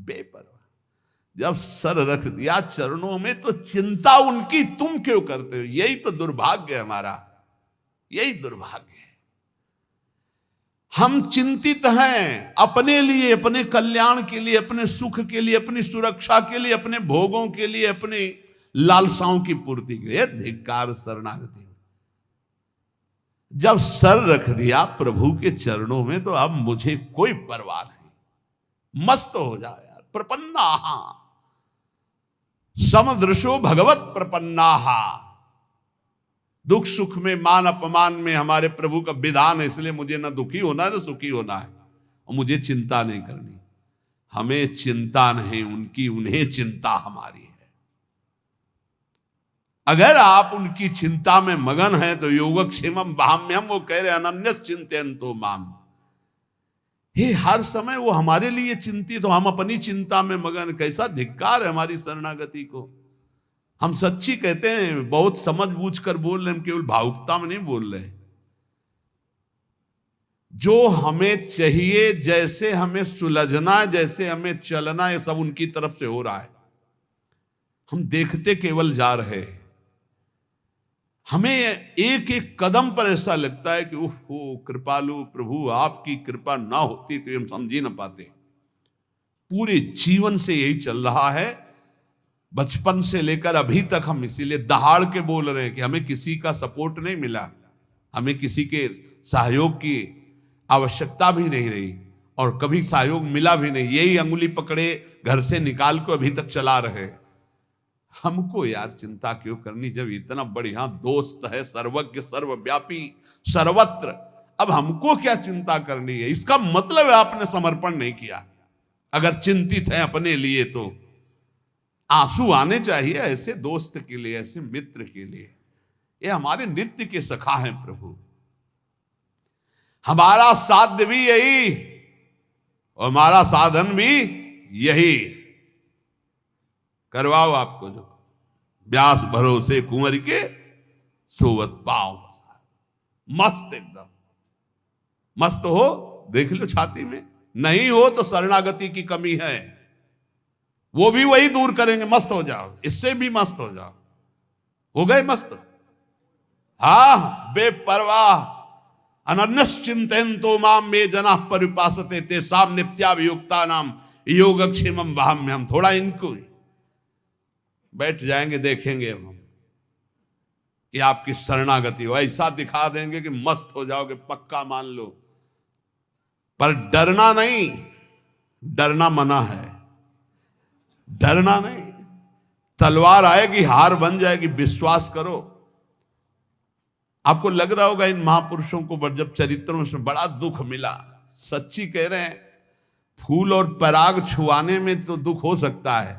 बेपरवाह। जब सर रख दिया चरणों में तो चिंता उनकी तुम क्यों करते हो? यही तो दुर्भाग्य है हमारा, यही दुर्भाग्य है। हम चिंतित हैं अपने लिए, अपने कल्याण के लिए, अपने सुख के लिए, अपनी सुरक्षा के लिए, अपने भोगों के लिए, अपने लालसाओं की पूर्ति के लिए। धिक्कार शरणागति। जब सर रख दिया प्रभु के चरणों में तो अब मुझे कोई परवाह नहीं। मस्त हो जाए यार। प्रपन्नाहा समदृशो भगवत प्रपन्नाहा। दुख सुख में, मान अपमान में हमारे प्रभु का विधान है, इसलिए मुझे ना दुखी होना है ना सुखी होना है, और मुझे चिंता नहीं करनी। हमें चिंता नहीं उनकी, उन्हें चिंता हमारी है। अगर आप उनकी चिंता में मगन हैं तो योगक्षेमम वहाम्यम, वो कह रहे अनन्य चिंतयन्तो माम। हे हर समय वो हमारे लिए चिंतित हो, हम अपनी चिंता में मगन। कैसा धिक्कार है हमारी शरणागति को। हम सच्ची कहते हैं, बहुत समझ बूझ कर बोल रहे हैं, हम केवल भावुकता में नहीं बोल रहे। जो हमें चाहिए, जैसे हमें सुलझना है, जैसे हमें चलना है, सब उनकी तरफ से हो रहा है। हम देखते केवल जा रहे हैं। हमें एक एक कदम पर ऐसा लगता है कि ओहो कृपालु प्रभु, आपकी कृपा ना होती तो हम समझ ही ना पाते। पूरे जीवन से यही चल रहा है, बचपन से लेकर अभी तक हम इसीलिए दहाड़ के बोल रहे हैं कि हमें किसी का सपोर्ट नहीं मिला, हमें किसी के सहयोग की आवश्यकता भी नहीं रही, और कभी सहयोग मिला भी नहीं। यही अंगुली पकड़े घर से निकाल को अभी तक चला रहे। हमको यार चिंता क्यों करनी, जब इतना बढ़िया दोस्त है, सर्वज्ञ सर्वव्यापी सर्वत्र। अब हमको क्या चिंता करनी है? इसका मतलब है आपने समर्पण नहीं किया। अगर चिंतित है अपने लिए तो आंसू आने चाहिए ऐसे दोस्त के लिए, ऐसे मित्र के लिए। ये हमारे नित्य के सखा हैं प्रभु। हमारा साध्य भी यही और हमारा साधन भी यही। करवाओ आपको जो व्यास भरोसे कुंवर के सोवत पाओ बसा। मस्त, एकदम मस्त हो, देख लो छाती में। नहीं हो तो शरणागति की कमी है, वो भी वही दूर करेंगे। मस्त हो जाओ, इससे भी मस्त हो जाओ। हो गए मस्त। हा बेपरवाह। अनन्यश्चिन्तयन्तो माम मे जनाः परिपासते तेषां नित्याभियुक्तानां योगक्षेमं वहाम्यहम्। थोड़ा इनको बैठ जाएंगे, देखेंगे हम कि आपकी शरणागति हो। ऐसा दिखा देंगे कि मस्त हो जाओगे, पक्का मान लो। पर डरना नहीं, डरना मना है। डरना नहीं, तलवार आएगी हार बन जाएगी, विश्वास करो। आपको लग रहा होगा इन महापुरुषों को जब चरित्रों में बड़ा दुख मिला। सच्ची कह रहे हैं, फूल और पराग छुआने में तो दुख हो सकता है,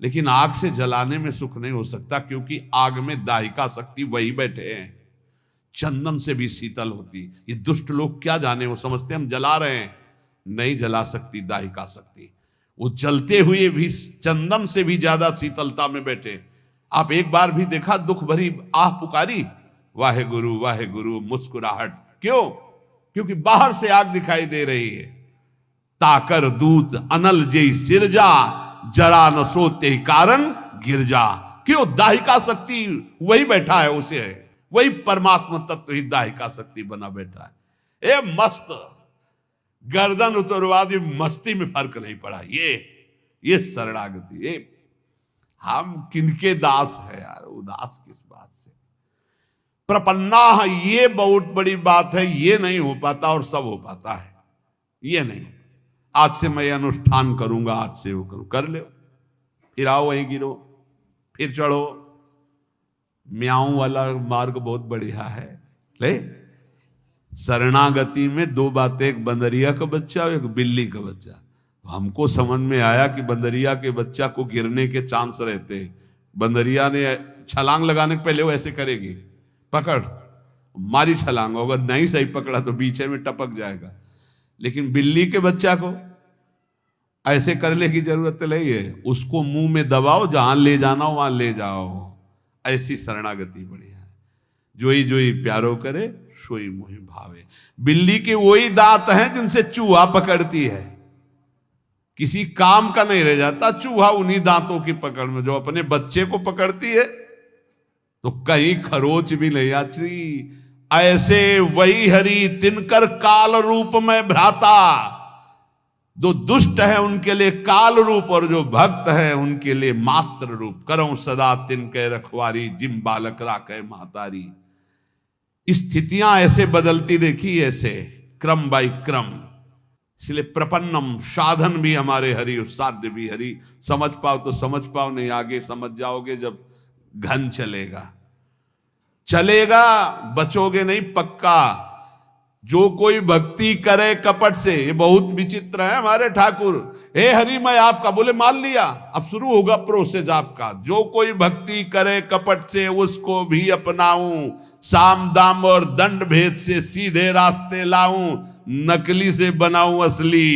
लेकिन आग से जलाने में सुख नहीं हो सकता, क्योंकि आग में दाहिका शक्ति वही बैठे हैं। चंदन से भी शीतल होती। ये दुष्ट लोग क्या जाने, वो समझते हम जला रहे हैं। नहीं जला सकती दाहिका शक्ति। वो जलते हुए भी चंदन से भी ज्यादा शीतलता में बैठे। आप एक बार भी देखा दुख भरी आह पुकारी, वाहे गुरु मुस्कुराहट। क्यों? क्योंकि बाहर से आग दिखाई दे रही है। ताकर दूत अनल जय सिरजा, जरा न सोते कारण गिरजा। क्यों? दाहिका शक्ति वही बैठा है, उसे है वही परमात्मा तत्व ही दाहिका शक्ति बना बैठा है। ए मस्त, गर्दन उतरवा दी, मस्ती में फर्क नहीं पड़ा। ये शरणागति। ये हम किनके दास है यार, उदास किस बात से। प्रपन्ना, ये बहुत बड़ी बात है। ये नहीं हो पाता और सब हो पाता है। ये नहीं, आज से मैं अनुष्ठान करूंगा, आज से वो करूं, कर ले, फिर आओ वहीं गिरो, फिर चढ़ो। म्याऊं वाला मार्ग बहुत बढ़िया है। ले, शरणागति में दो बातें, एक बंदरिया का बच्चा और एक बिल्ली का बच्चा। तो हमको समझ में आया कि बंदरिया के बच्चा को गिरने के चांस रहते हैं। बंदरिया ने छलांग लगाने के पहले वो ऐसे करेगी, पकड़ मारी छलांग, अगर नहीं सही पकड़ा तो बीचे में टपक जाएगा। लेकिन बिल्ली के बच्चा को ऐसे करने की जरूरत नहीं है, उसको मुंह में दबाओ, जहां ले जाना हो वहां ले जाओ। ऐसी शरणागति बढ़िया है। जोई जोई प्यारो करे सोई मोहि भावे। बिल्ली के वही दांत हैं जिनसे चूहा पकड़ती है किसी काम का नहीं रह जाता चूहा उन्हीं दांतों की पकड़ में। जो अपने बच्चे को पकड़ती है तो कहीं खरोच भी नहीं आती। ऐसे वही हरि तिनकर काल रूप में भ्राता। जो दुष्ट है उनके लिए काल रूप और जो भक्त है उनके लिए मात्र रूप। करऊं सदा तिनके रखवारी जिम बालक राखे महतारी। स्थितियां ऐसे बदलती देखी, ऐसे क्रम बाई क्रम। इसलिए प्रपन्नम, साधन भी हमारे हरि और साध्य भी हरि। समझ पाओ तो समझ पाओ, नहीं आगे समझ जाओगे जब घन चलेगा। चलेगा, बचोगे नहीं पक्का। जो कोई भक्ति करे कपट से, ये बहुत विचित्र है हमारे ठाकुर। हे हरि मैं आपका, बोले मान लिया, अब शुरू होगा प्रोसेस आपका। जो कोई भक्ति करे कपट से उसको भी अपनाऊं, साम दाम और दंड भेद से सीधे रास्ते लाऊं, नकली से बनाऊं असली,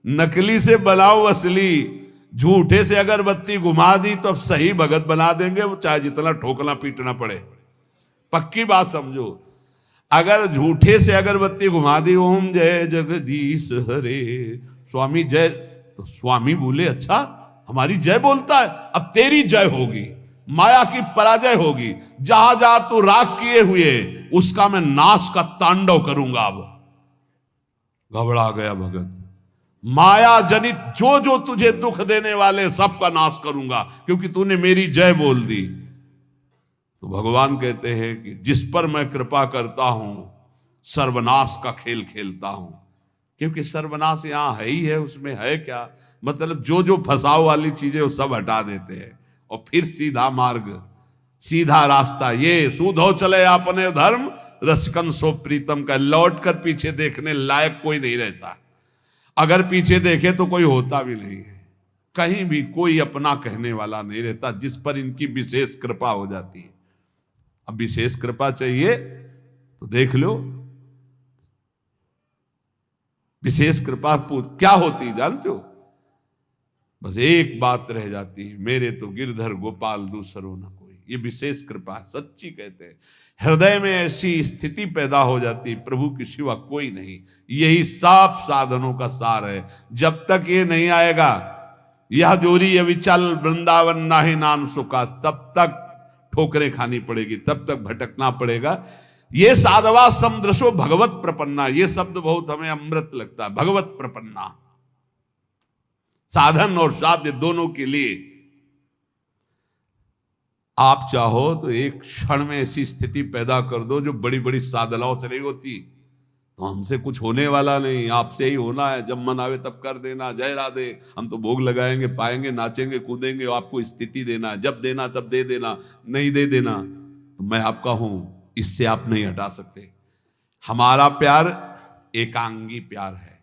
नकली से बनाऊं असली। झूठे से अगरबत्ती घुमा दी तो अब सही भगत बना देंगे, वो चाहे जितना ठोकना पीटना पड़े। पक्की बात समझो, अगर झूठे से अगरबत्ती घुमा दी, ओम जय जगदीश हरे स्वामी जय, तो स्वामी बोले अच्छा हमारी जय बोलता है, अब तेरी जय होगी, माया की पराजय होगी। जहां जहां तू राग किए हुए उसका मैं नाश का तांडव करूंगा। अब घबरा गया भगत। माया जनित जो जो तुझे दुख देने वाले सबका नाश करूंगा, क्योंकि तूने मेरी जय बोल दी। तो भगवान कहते हैं कि जिस पर मैं कृपा करता हूं सर्वनाश का खेल खेलता हूं। क्योंकि सर्वनाश यहां है ही है, उसमें है क्या, मतलब जो जो फंसाव वाली चीजें वो सब हटा देते हैं और फिर सीधा मार्ग, सीधा रास्ता। ये सूधो चले अपने धर्म, रसकन सो प्रीतम का। लौट कर पीछे देखने लायक कोई नहीं रहता। अगर पीछे देखे तो कोई होता भी नहीं है, कहीं भी कोई अपना कहने वाला नहीं रहता, जिस पर इनकी विशेष कृपा हो जाती है। अब विशेष कृपा चाहिए तो देख लो, विशेष कृपा क्या होती है जानते हो? बस एक बात रह जाती है, मेरे तो गिरधर गोपाल दूसरो न कोई। ये विशेष कृपा है, सच्ची कहते हैं। हृदय में ऐसी स्थिति पैदा हो जाती, प्रभु के सिवा कोई नहीं। यही सब साधनों का सार है। जब तक ये नहीं आएगा, यह जोरी अविचल वृंदावन नाहि नाम सुखा, तब तक ठोकरें खानी पड़ेगी, तब तक भटकना पड़ेगा। ये साधवा समदृशो भगवत प्रपन्ना, ये शब्द बहुत हमें अमृत लगता है। भगवत प्रपन्ना, साधन और साध्य दोनों के लिए। आप चाहो तो एक क्षण में ऐसी स्थिति पैदा कर दो जो बड़ी बड़ी साधनाओं से नहीं होती। तो हमसे कुछ होने वाला नहीं, आपसे ही होना है। जब मन आवे तब कर देना, जय राधे। हम तो भोग लगाएंगे, पाएंगे, नाचेंगे, कूदेंगे, आपको स्थिति देना है। जब देना तब दे देना, नहीं दे देना तो मैं आपका हूं, इससे आप नहीं हटा सकते। हमारा प्यार एकांगी प्यार है।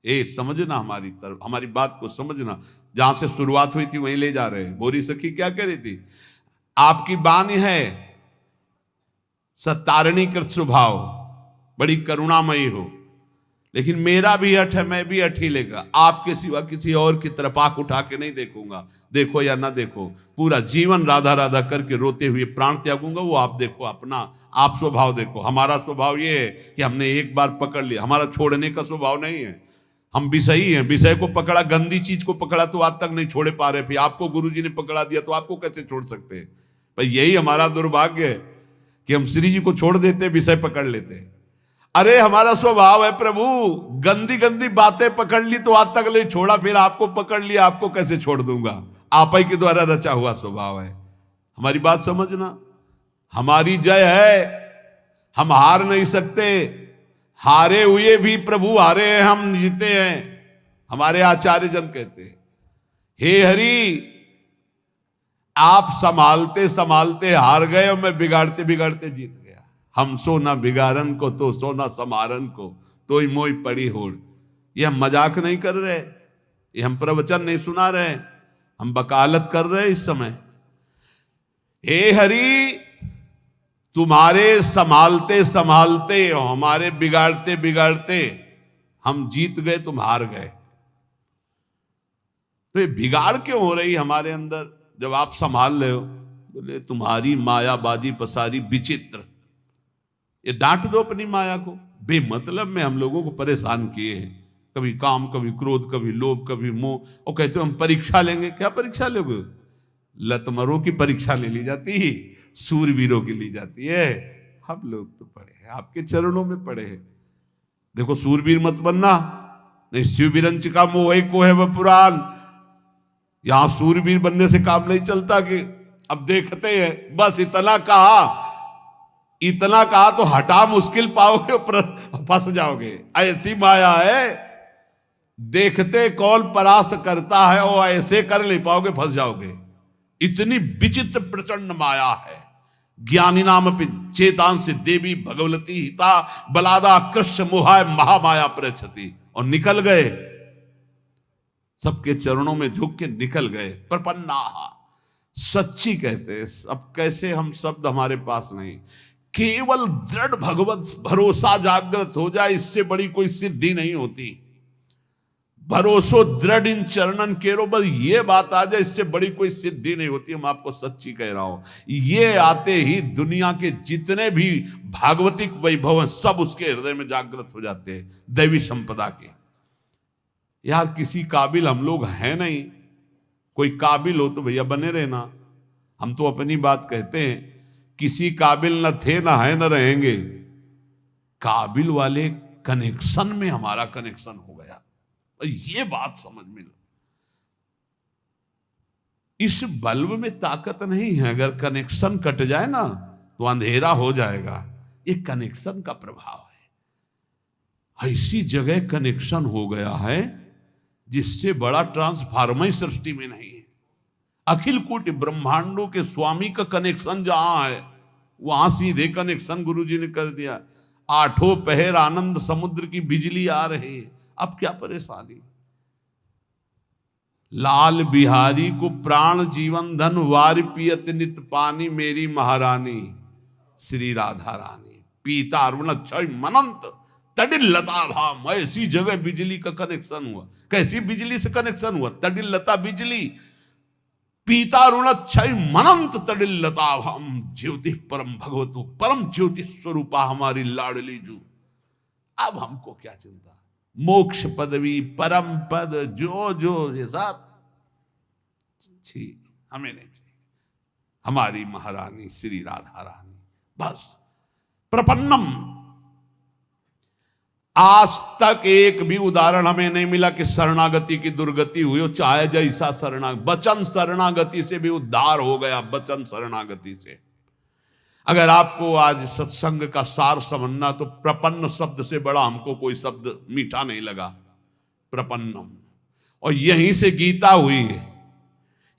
ए समझना, हमारी तरफ, हमारी बात को समझना। जहां से शुरुआत हुई थी वहीं ले जा रहे हैं। बोरी सखी क्या कह रही थी? आपकी बानी है सत्तारणी कृत स्वभाव, बड़ी करुणामयी हो, लेकिन मेरा भी हठ है, मैं भी हठ ही लेगा। आपके सिवा किसी और की तरफ आंख उठा के नहीं देखूंगा। देखो या ना देखो, पूरा जीवन राधा राधा करके रोते हुए प्राण त्यागूंगा, वो आप देखो अपना, आप स्वभाव देखो। हमारा स्वभाव ये है कि हमने एक बार पकड़ लिया, हमारा छोड़ने का स्वभाव नहीं है। हम विषयी हैं, विषय को पकड़ा, गंदी चीज को पकड़ा तो आज तक नहीं छोड़े पा रहे। फिर आपको गुरुजी ने पकड़ा दिया तो आपको कैसे छोड़ सकते हैं? भाई यही हमारा दुर्भाग्य है कि हम श्री जी को छोड़ देते, विषय पकड़ लेते। अरे हमारा स्वभाव है प्रभु, गंदी गंदी बातें पकड़ ली तो आज तक नहीं छोड़ा, फिर आपको पकड़ लिया, आपको कैसे छोड़ दूंगा? आप ही के द्वारा रचा हुआ स्वभाव है। हमारी बात समझना, हमारी जय है, हम हार नहीं सकते। हारे हुए भी प्रभु हारे हैं, हम जीते हैं। हमारे आचार्य जन कहते हैं, हे हरि आप संभालते संभालते हार गए और मैं बिगाड़ते बिगाड़ते जीत गया। हम सो ना बिगाड़न को तो सो ना समारन को, तो ही मोई पड़ी होड़। ये हम मजाक नहीं कर रहे, ये हम प्रवचन नहीं सुना रहे, हम वकालत कर रहे इस समय। हे हरि तुम्हारे संभालते संभालते और हमारे बिगाड़ते बिगाड़ते हम जीत गए, तुम हार गए। तो ये बिगाड़ क्यों हो रही हमारे अंदर जब आप संभाल रहे हो? बोले तुम्हारी मायाबाजी पसारी विचित्र। ये डांट दो अपनी माया को, बेमतलब में हम लोगों को परेशान किए हैं। कभी काम, कभी क्रोध, कभी लोभ, कभी मोह, और कहते हो हम परीक्षा लेंगे। क्या परीक्षा लोगे? लतमरों की परीक्षा ले ली जाती है, सूरवीरों की ली जाती है। हम लोग तो पढ़े हैं, आपके चरणों में पढ़े हैं। देखो, सूरवीर मत बनना, नहीं शिवबिरंच का मोह को है वह पुराण। यहां सूरवीर बनने से काम नहीं चलता कि अब देखते हैं, बस इतना कहा तो हटा मुश्किल पाओगे, फंस जाओगे। ऐसी माया है, देखते कौन परास्त करता है, और ऐसे कर नहीं पाओगे, फंस जाओगे। इतनी विचित्र प्रचंड माया है। ज्ञानी नाम पे चेतान से देवी भगवती हिता बलादा कृष्ण मोहाय महामाया प्रचति, और निकल गए, सबके चरणों में झुक के निकल गए। प्रपन्ना सच्ची कहते हैं। अब कैसे हम शब्द हमारे पास नहीं, केवल दृढ़ भगवत भरोसा जागृत हो जाए, इससे बड़ी कोई सिद्धि नहीं होती। भरोसो दृढ़ इन चरणन केरो, बस ये बात आ जाए, इससे बड़ी कोई सिद्धि नहीं होती। हम आपको सच्ची कह रहा हूं, ये आते ही दुनिया के जितने भी भागवतिक वैभव हैं सब उसके हृदय में जागृत हो जाते हैं, दैवी संपदा के। यार किसी काबिल हम लोग हैं नहीं, कोई काबिल हो तो भैया बने रहना। हम तो अपनी बात कहते हैं, किसी काबिल न थे, न है, न रहेंगे। काबिल वाले कनेक्शन में हमारा कनेक्शन हो गया, ये बात समझ में लो। इस बल्ब में ताकत नहीं है, अगर कनेक्शन कट जाए ना तो अंधेरा हो जाएगा। ये कनेक्शन का प्रभाव है। ऐसी जगह कनेक्शन हो गया है जिससे बड़ा ट्रांसफार्मर सृष्टि में नहीं है। अखिल कोटि ब्रह्मांडों के स्वामी का कनेक्शन जहां है, वहां सीधे कनेक्शन गुरुजी ने कर दिया। आठों पहर आनंद समुद्र की बिजली आ रही है, अब क्या परेशानी। लाल बिहारी को प्राण जीवन धन वार पियत नित पानी, मेरी महारानी श्री राधा रानी। पीता अरुण क्षय मनंत तडिल लता भाम। ऐसी जगह बिजली का कनेक्शन हुआ। कैसी बिजली से कनेक्शन हुआ? तडिल लता बिजली। पीता अरुण क्षय मनंत तडिल लता भाम, ज्योति परम भगवतु परम ज्योति स्वरूपा हमारी लाडली जू। अब हमको क्या चिंता, मोक्ष पदवी परम पद जो ये सब छी हमें नहीं चाहिए। हमारी महारानी श्री राधा रानी बस। प्रपन्नम, आज तक एक भी उदाहरण हमें नहीं मिला कि शरणागति की दुर्गति हुई हो। चाहे जैसा वचन शरणागति से भी उद्धार हो गया, वचन शरणागति से। अगर आपको आज सत्संग का सार समझना तो प्रपन्न शब्द से बड़ा हमको कोई शब्द मीठा नहीं लगा। प्रपन्नम, और यहीं से गीता हुई है,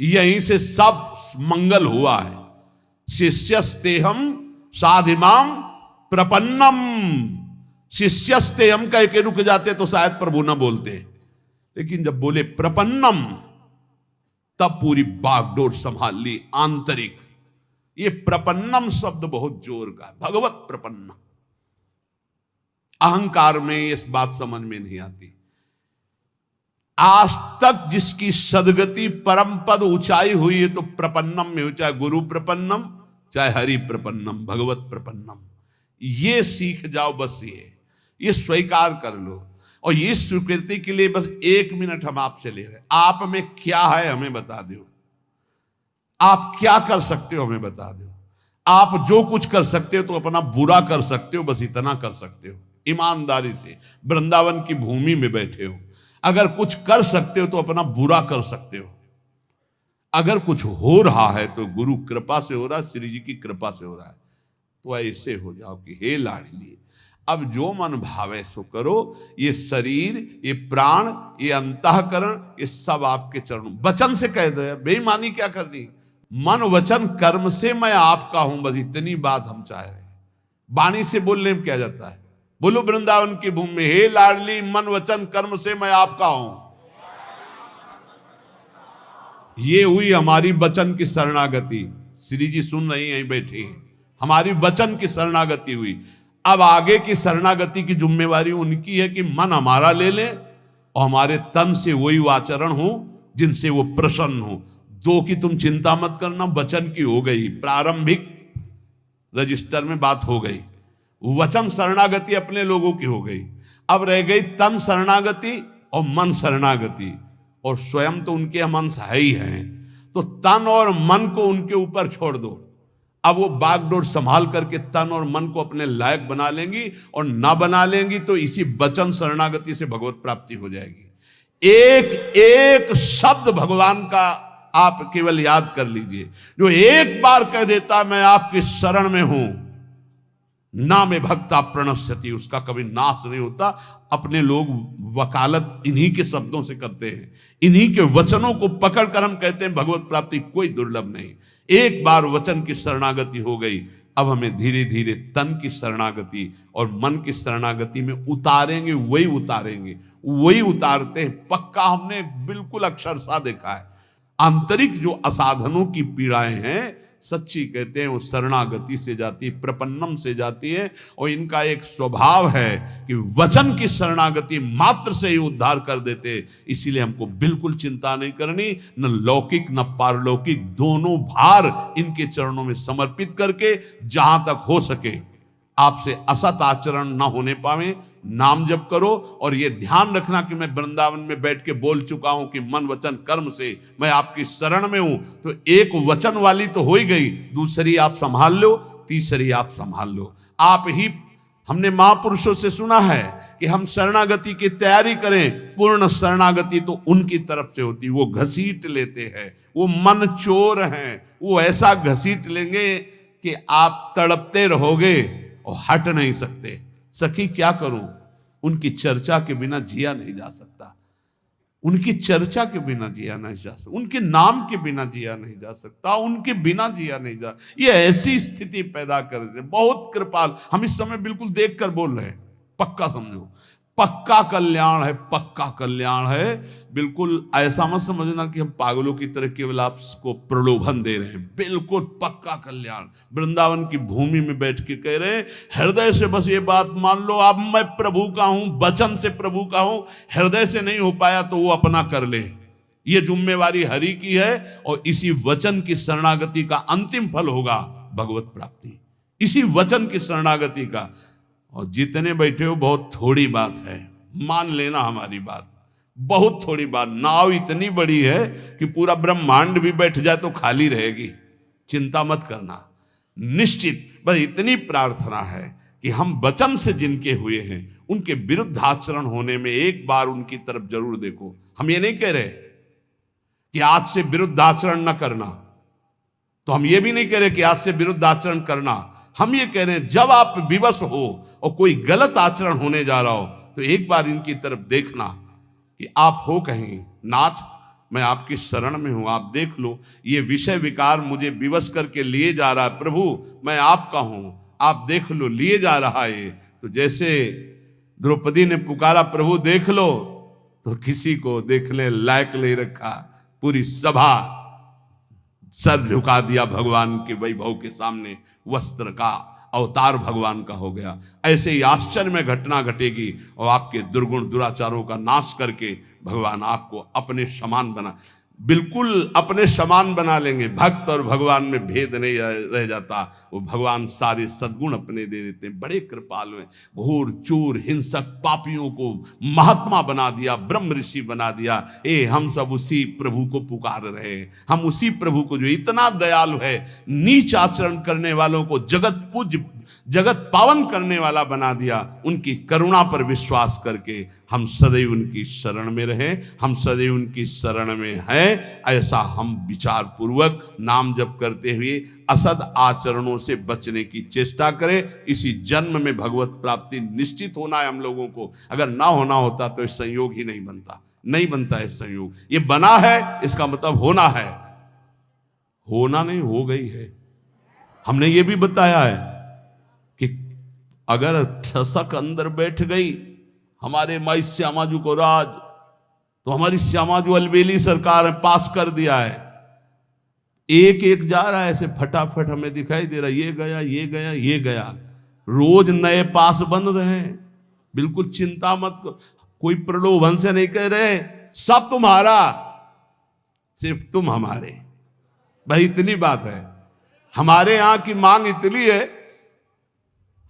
यहीं से सब मंगल हुआ है। शिष्यस्तेहम साधिमाम प्रपन्नम। शिष्यस्ते हम कह के रुक जाते तो शायद प्रभु ना बोलते, लेकिन जब बोले प्रपन्नम तब पूरी बागडोर संभाल ली आंतरिक। ये प्रपन्नम शब्द बहुत जोर का है, भगवत प्रपन्न। अहंकार में इस बात समझ में नहीं आती। आज तक जिसकी सदगति परम पद ऊंचाई हुई है तो प्रपन्नम में हो, चाहे गुरु प्रपन्नम, चाहे हरि प्रपन्नम, भगवत प्रपन्नम। ये सीख जाओ, बस ये स्वीकार कर लो। और ये स्वीकृति के लिए बस 1 मिनट हम आपसे ले रहे हैं। आप में क्या है हमें बता दो, आप क्या कर सकते हो हमें बता दो। आप जो कुछ कर सकते हो तो अपना बुरा कर सकते हो, बस इतना कर सकते हो। ईमानदारी से वृंदावन की भूमि में बैठे हो, अगर कुछ कर सकते हो तो अपना बुरा कर सकते हो। अगर कुछ हो रहा है तो गुरु कृपा से हो रहा है, श्री जी की कृपा से हो रहा है। तो ऐसे हो जाओ कि हे लाडली, अब जो मन भावे सो करो। ये शरीर, ये प्राण, ये अंतःकरण, ये सब आपके चरणों। वचन से कह दो, बेईमानी क्या कर दी। मन वचन कर्म से मैं आपका हूं, बस इतनी बात हम चाह रहे हैं। वाणी से बोलने में क्या जाता है। बोलो वृंदावन की भूमि में, हे लाडली मन वचन कर्म से मैं आपका हूं। ये हुई हमारी वचन की शरणागति। श्री जी सुन रही हैं, बैठी हैं। हमारी वचन की शरणागति हुई। अब आगे की शरणागति की जिम्मेवारी उनकी है कि मन हमारा ले ले और हमारे तन से वही आचरण हो जिनसे वो प्रसन्न हो। 2 की तुम चिंता मत करना, वचन की हो गई, प्रारंभिक रजिस्टर में बात हो गई। वचन शरणागति अपने लोगों की हो गई। अब रह गई तन शरणागति और मन शरणागति, और स्वयं तो उनके हम अंश है ही हैं, तो तन और मन को उनके ऊपर छोड़ दो। अब वो बागडोर संभाल करके तन और मन को अपने लायक बना लेंगी, और ना बना लेंगी तो इसी वचन शरणागति से भगवत प्राप्ति हो जाएगी। एक एक शब्द भगवान का आप केवल याद कर लीजिए, जो एक बार कह देता मैं आपकी शरण में हूं, ना में भक्ता प्रणश्यति, उसका कभी नाश नहीं होता। अपने लोग वकालत इन्हीं के शब्दों से करते हैं, इन्हीं के वचनों को पकड़कर हम कहते हैं भगवत प्राप्ति कोई दुर्लभ नहीं। एक बार वचन की शरणागति हो गई, अब हमें धीरे धीरे तन की शरणागति और मन की शरणागति में उतारेंगे, वही उतारते हैं। पक्का हमने बिल्कुल अक्षरशः देखा है। आंतरिक जो असाधनों की पीड़ाएं हैं, सच्ची कहते हैं वो शरणागति से जाती है, प्रपन्नम से जाती है, और इनका एक स्वभाव है कि वचन की शरणागति मात्र से ही उद्धार कर देते। इसीलिए हमको बिल्कुल चिंता नहीं करनी, न लौकिक न पारलौकिक, दोनों भार इनके चरणों में समर्पित करके जहां तक हो सके आपसे असत आचरण न होने पावे, नाम जप करो। और ये ध्यान रखना कि मैं वृंदावन में बैठ के बोल चुका हूं कि मन वचन कर्म से मैं आपकी शरण में हूं, तो एक वचन वाली तो हो ही गई, दूसरी आप संभाल लो, तीसरी आप संभाल लो। आप ही, हमने महापुरुषों से सुना है कि हम शरणागति की तैयारी करें, पूर्ण शरणागति तो उनकी तरफ से होती, वो घसीट लेते हैं, वो मन चोर हैं, वो ऐसा घसीट लेंगे कि आप तड़पते रहोगे और हट नहीं सकते। सखी क्या करूं, उनकी चर्चा के बिना जिया नहीं जा सकता, उनकी चर्चा के बिना जिया नहीं जा सकता, उनके नाम के बिना जिया नहीं जा सकता, उनके बिना जिया नहीं जा। ये ऐसी स्थिति पैदा कर देते, बहुत कृपाल। हम इस समय बिल्कुल देख कर बोल रहे हैं, पक्का समझो, पक्का कल्याण है, पक्का कल्याण है। बिल्कुल ऐसा मत समझना कि हम पागलों की तरह केवल आपको प्रलोभन दे रहे हैं, बिल्कुल पक्का कल्याण। वृंदावन की भूमि में बैठ के कह रहे हैं, हृदय से बस ये बात मान लो, अब मैं प्रभु का हूं, वचन से प्रभु का हूं। हृदय से नहीं हो पाया तो वो अपना कर ले, ये जिम्मेवारी हरि की है। और इसी वचन की शरणागति का अंतिम फल होगा भगवत प्राप्ति, इसी वचन की शरणागति का। और जितने बैठे हो बहुत थोड़ी बात है, मान लेना हमारी बात, बहुत थोड़ी बात। नाव इतनी बड़ी है कि पूरा ब्रह्मांड भी बैठ जाए तो खाली रहेगी, चिंता मत करना। निश्चित बस इतनी प्रार्थना है कि हम वचन से जिनके हुए हैं उनके विरुद्ध आचरण होने में एक बार उनकी तरफ जरूर देखो। हम ये नहीं कह रहे कि आज से विरुद्ध आचरण न करना, तो हम ये भी नहीं कह रहे कि आज से विरुद्ध आचरण करना। हम ये कह रहे हैं जब आप विवश हो और कोई गलत आचरण होने जा रहा हो तो एक बार इनकी तरफ देखना कि आप हो कहीं, नाथ मैं आपकी शरण में हूं, आप देख लो ये विषय विकार मुझे विवश करके लिए जा रहा है, प्रभु मैं आपका हूं, आप देख लो लिए जा रहा है। तो जैसे द्रौपदी ने पुकारा प्रभु देख लो, तो किसी को देखने लायक नहीं रखा, पूरी सभा सर झुका दिया भगवान के वैभव के सामने, वस्त्र का अवतार भगवान का हो गया। ऐसे ही आश्चर्य में घटना घटेगी और आपके दुर्गुण दुराचारों का नाश करके भगवान आपको अपने समान बना, बिल्कुल अपने समान बना लेंगे। भक्त और भगवान में भेद नहीं रह जाता, वो भगवान सारे सद्गुण अपने दे देते हैं, बड़े कृपालु हैं। घोर चोर हिंसक पापियों को महात्मा बना दिया, ब्रह्म ऋषि बना दिया। हम सब उसी प्रभु को पुकार रहे हैं, हम उसी प्रभु को जो इतना दयालु है, नीच आचरण करने वालों को जगत पूज्य जगत पावन करने वाला बना दिया। उनकी करुणा पर विश्वास करके हम सदैव उनकी शरण में रहें, हम सदैव उनकी शरण में हैं, ऐसा हम विचार पूर्वक नाम जप करते हुए असद आचरणों से बचने की चेष्टा करें। इसी जन्म में भगवत प्राप्ति निश्चित होना है हम लोगों को। अगर ना होना होता तो इस संयोग ही नहीं बनता, नहीं बनता है संयोग। ये बना है इसका मतलब होना है, होना नहीं हो गई है। हमने ये भी बताया है कि अगर ठसक अंदर बैठ गई हमारे माई श्यामाजू को राज, तो हमारी श्यामाजू अलबेली सरकार ने पास कर दिया है। एक एक जा रहा है ऐसे फटाफट, हमें दिखाई दे रहा है ये गया ये गया ये गया, रोज नए पास बन रहे हैं। बिल्कुल चिंता मत करो, कोई प्रलोभन से नहीं कह रहे सब तुम्हारा, सिर्फ तुम हमारे, भाई इतनी बात है। हमारे यहां की मांग इतनी है,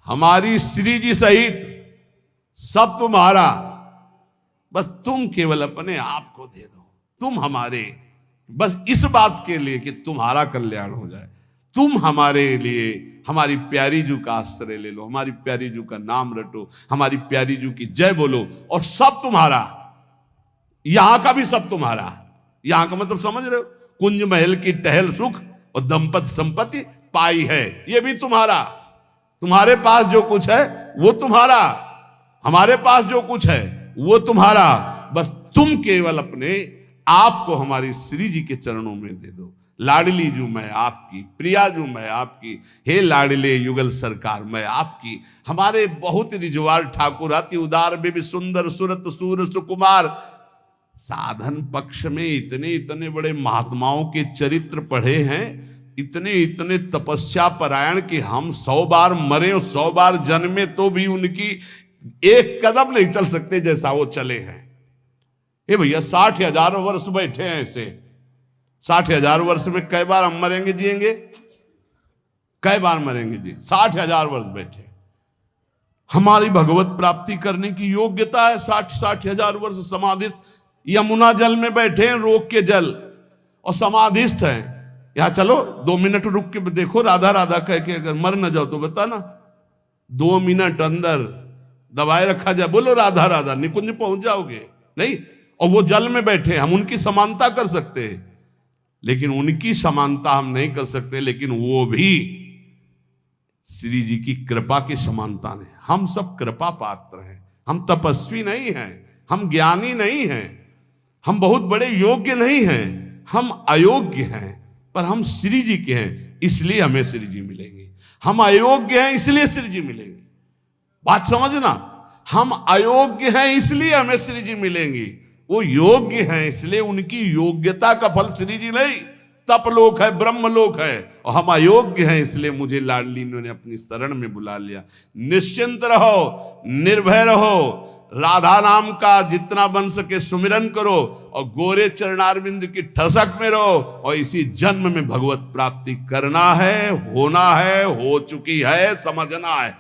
हमारी श्री जी सहित सब तुम्हारा, बस तुम केवल अपने आप को दे दो, तुम हमारे, बस इस बात के लिए कि तुम्हारा कल्याण हो जाए। तुम हमारे लिए हमारी प्यारी जू का आश्रय ले लो, हमारी प्यारी जू का नाम रटो, हमारी प्यारी जू की जय बोलो, और सब तुम्हारा, यहां का भी सब तुम्हारा। यहां का मतलब समझ रहे हो, कुंज महल की टहल सुख और दंपत संपत्ति पाई है, ये भी तुम्हारा। तुम्हारे पास जो कुछ है वो तुम्हारा, हमारे पास जो कुछ है वो तुम्हारा, बस तुम केवल अपने आप को हमारी श्री जी के चरणों में दे दो। लाडली जू मैं आपकी, प्रिया जू मैं आपकी, हे लाडले युगल सरकार मैं आपकी। हमारे बहुत रिजवाल ठाकुर अति उदार बेबी सुंदर सुरत सूर सुकुमार। साधन पक्ष में इतने इतने बड़े महात्माओं के चरित्र पढ़े हैं, इतने इतने तपस्या परायण कि हम 100 बार मरे और 100 बार जन्मे तो भी उनकी एक कदम नहीं चल सकते जैसा वो चले हैं। ये भैया 60,000 वर्ष बैठे हैं ऐसे, 60,000 वर्ष में कई बार हम मरेंगे जिएंगे, कई बार मरेंगे जी, 60,000 वर्ष बैठे। हमारी भगवत प्राप्ति करने की योग्यता है 60,000 वर्ष समाधिस्थ। यमुना जल में बैठे हैं, रोक के जल, और समाधिस्थ हैं। यहां चलो 2 मिनट रुक के देखो, राधा राधा कह के अगर मर न जाओ तो बता ना, 2 मिनट अंदर दबाए रखा जाए, बोलो राधा राधा, निकुंज पहुंच जाओगे नहीं। और वो जल में बैठे, हम उनकी समानता कर सकते हैं, लेकिन उनकी समानता हम नहीं कर सकते, लेकिन वो भी श्री जी की कृपा की समानता ने। हम सब कृपा पात्र हैं, हम तपस्वी नहीं हैं, हम ज्ञानी नहीं हैं, हम बहुत बड़े योग्य नहीं हैं, हम अयोग्य हैं, पर हम श्री जी के हैं, इसलिए हमें श्री जी मिलेंगे। हम अयोग्य हैं इसलिए श्री जी मिलेंगे, बात समझना। हम अयोग्य हैं इसलिए हमें श्री जी मिलेंगी, वो योग्य हैं इसलिए उनकी योग्यता का फल श्री जी नहीं, तपलोक है, ब्रह्मलोक है। और हम अयोग्य हैं इसलिए मुझे लाडली ने अपनी शरण में बुला लिया। निश्चिंत रहो, निर्भय रहो, राधा नाम का जितना बन सके सुमिरन करो, और गोरे चरणारविंद की ठसक में रहो, और इसी जन्म में भगवत प्राप्ति करना है, होना है, हो चुकी है, समझना है।